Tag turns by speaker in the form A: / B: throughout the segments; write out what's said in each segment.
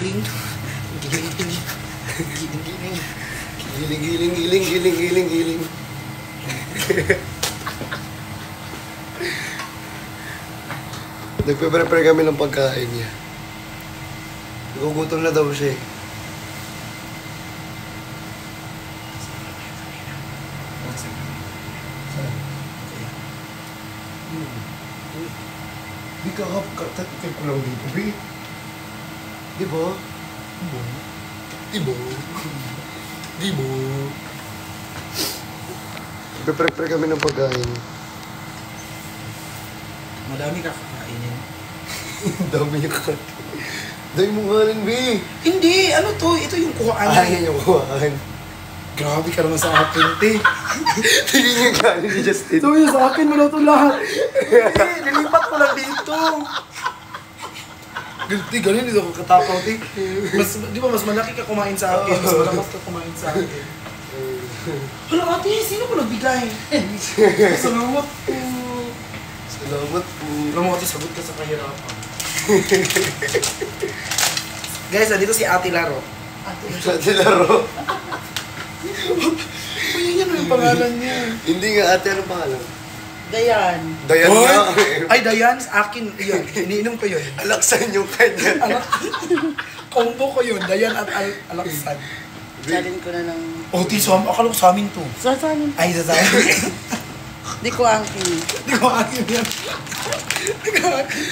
A: Giling. Giling.
B: Giling, giling, giling, giling, giling, giling. Nagpe-prepare kami ng pagkain niya. Nagugutom na daw siya eh. Di ka kakapkatay ko lang dito, B. Di ba? Di ba? Di ba? Nagpe-prepare kami ng pagkain.
A: Madami ka kakainin.
B: Dami niya kakain. Dami mo kanin, B.
A: Hindi! Ano to? Ito yung kuhaan.
B: Yan yung kuhaan.
A: Grabe ka naman sa akin, te.
B: Tingin yung kanin ni Justin.
A: Ito yung sa akin mo na ito lahat. Nilipat ko lang dito. Te, ganun dito ako katakaw, te. Di ba mas malaki ka kumain sa akin? Mas malakas ka kumain sa akin. Hala, ate, sino ko nagbigay? Salamat po.
B: Salamat po.
A: Alam mo, ate, sagot ka sa kahirapan. Guys, dito si Ate Laro.
B: Ate Laro.
A: Uy, yan yung pangalan niya.
B: Hindi nga ate, anong pangalan?
C: Dayan.
B: Dayan nga.
A: Ay, Dayan, sa akin. Yun, iniinom ko yun.
B: Alaksan yung kanya.
A: Combo ko yun, Dayan at Alaksan.
C: Salin ko na ng...
A: Oh, Tisam, akala ko sa amin to.
C: Sa amin.
A: Ay, sa amin.
C: Di ko angkin.
A: Di ko akin yan. Di ko akin.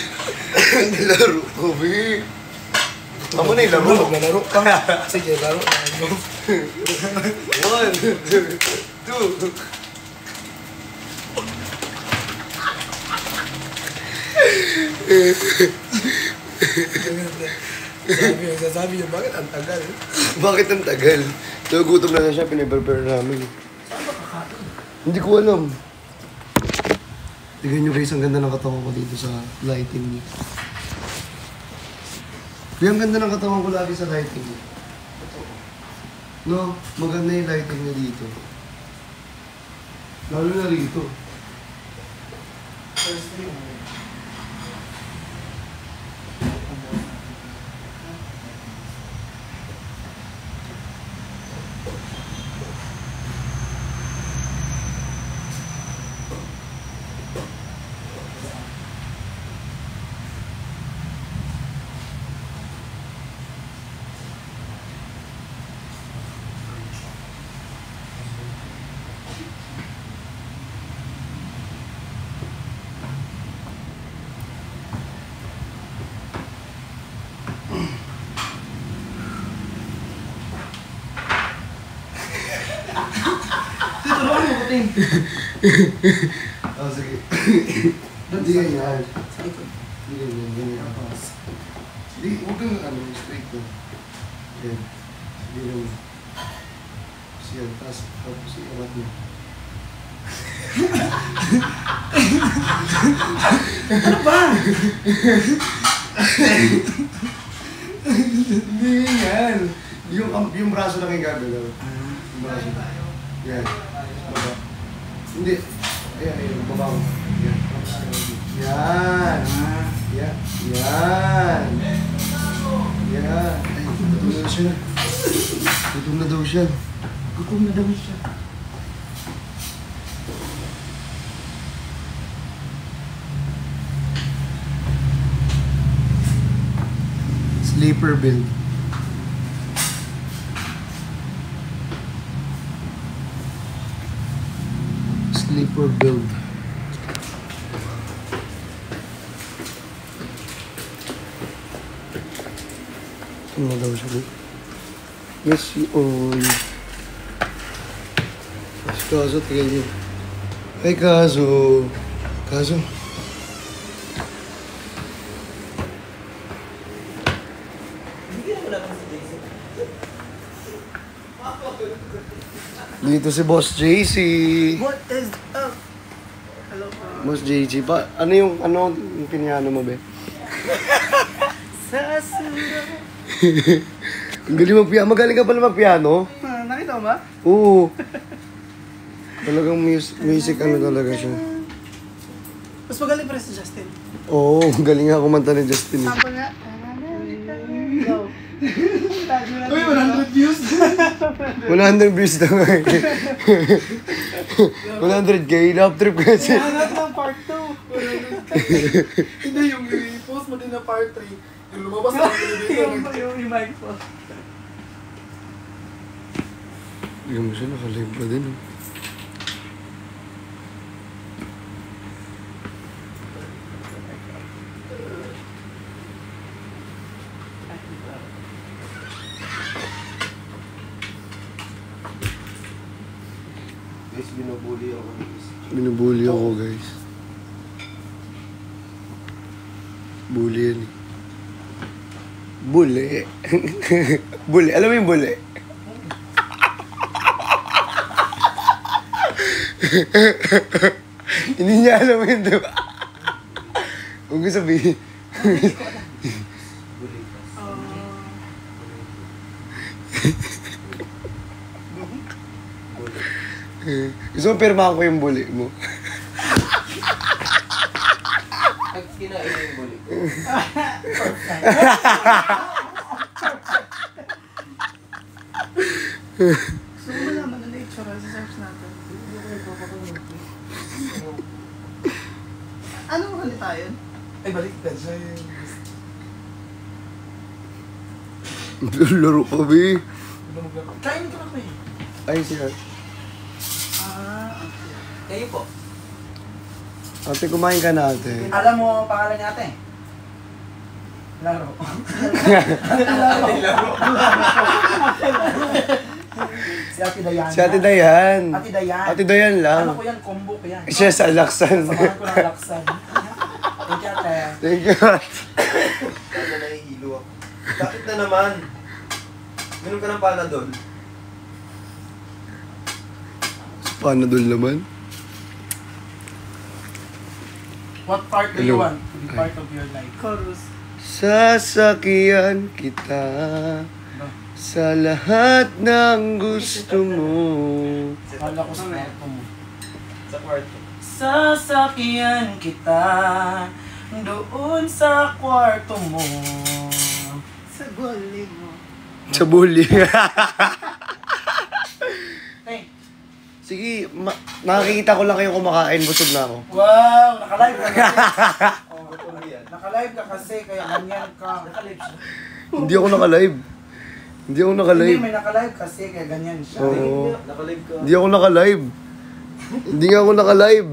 B: Nilaro ko, B. Tama na yung laro.
A: Naglalaro ka. Sige, laro.
B: One, two.
A: Sabi niya, bakit ang tagal?
B: Bakit ang tagal? Nagugutom na siya, pinaprepare namin.
A: Saan ba kakain?
B: Hindi ko alam. Tignan nyo guys, ang ganda ng katawan ko dito sa lighting niya. Ang ganda ng katawan ko lagi sa lighting niya. No, maganda yung lighting niya dito. Lalo na rito.
A: First thing.
B: Oh, sige. Hindi ganyan.
A: Sa likod.
B: Hindi ganyan, ganyan. Hindi, huwag kang straight mo. Yan. Hindi lang. Tapos yan, tapos iangat mo.
A: Ano ba?
B: Hindi yan. Yung braso lang yung gagalaw. Yung braso. Yan. Baba. Hindi. Ayan, baba mo. Yan. Yan. Yan. Yan. Yan. Ay, gutom na siya. Gutom na daw siya.
A: Gutom na daw siya.
B: Sleeper build. Sleeper build. Ano daw siya? Yes, yun. Kaso, tigay niyo. Ay, kaso. Kaso. Dito si Boss JC.
A: What is up? Hello,
B: Boss JC pa. Ano yung pinyano mo, be?
A: Sasura.
B: Ang galing magpiano. Magaling ka pala magpiano?
A: Nakita mo ba?
B: Oo. Talagang music ano talaga siya.
A: Mas magaling pa rin si Justin.
B: Oo, galing nga kumanta ni Justin.
C: Sample nga. Go.
A: Uy, 100 views.
B: 100 views na nga eh. 100k, love trip kasi.
A: Hanap ng part 2. Hindi, yung i-post mo din na part 3. Yung lumabas na yung mic po.
B: Hindi mo siya nakalive pa din.
D: Guys, binubuli ako.
B: Binubuli ako, guys. Bully yan eh. Bully. Bully. Alam mo yung bully? Hindi niya alam yun, diba? Huwag ko sabihin. Gusto mo pirmahan ko yung bully mo?
D: Pag kinain yung buli.
A: Gusto mo naman na nature sa search natin. Anong halita yun? Ay, baliktad siya yun.
B: Laro kami.
A: Kain ka na ba eh?
B: Ay, siya.
D: Kayo po.
B: Ate, kumain ka na, ate.
A: Alam mo pangalan ni ate? Laro. Si Ate Dayan.
B: Si Ate Dayan.
A: Ate Dayan.
B: Ate Dayan lang.
A: Ano ko yan? Combo ko yan.
B: Siya sa Laksan.
A: Samahan ko ng laksan. Thank you, ate.
B: Thank you.
D: Kaya nahihilo ako. Bakit na naman? Ganun ka ng Panadol.
B: Panadol naman.
A: What part do you want to be part of your life? Chorus.
B: Sasakyan kita sa lahat ng gusto mo.
A: Kala ko sa kwarto mo.
D: Sa kwarto.
A: Sasakyan kita doon sa kwarto mo. Sa gully mo.
B: Sa bully.
A: Hey.
B: Sige, nakakikita ko lang kayo kumakain. Busog na ako.
A: Wow! Naka-live ka kasi. Oh, naka-live ka kasi, kaya ganyan ka. Naka-live siya.
B: Hindi ako naka-live. Hindi ako naka-live.
A: Hindi, may naka-live kasi, kaya ganyan siya.
B: Oo.
D: Nakalive ka.
B: Hindi ako naka-live. Hindi nga ako naka-live.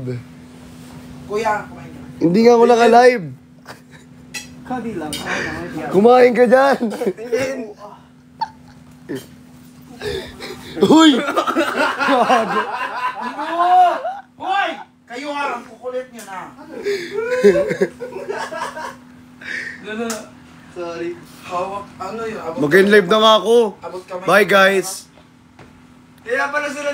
A: Kuya, kumain ka.
B: Hindi nga ako naka-live.
A: Kadi lang.
B: Kumain ka dyan. Uy!
A: Ano? Hoy! Kayo nga, ang kukulit niyo na. Gano'n.
D: Sorry.
A: Hawak, ano yun?
B: Mag-live na nga ako.
A: Abot kamay.
B: Bye, guys.
D: Kaya pala sila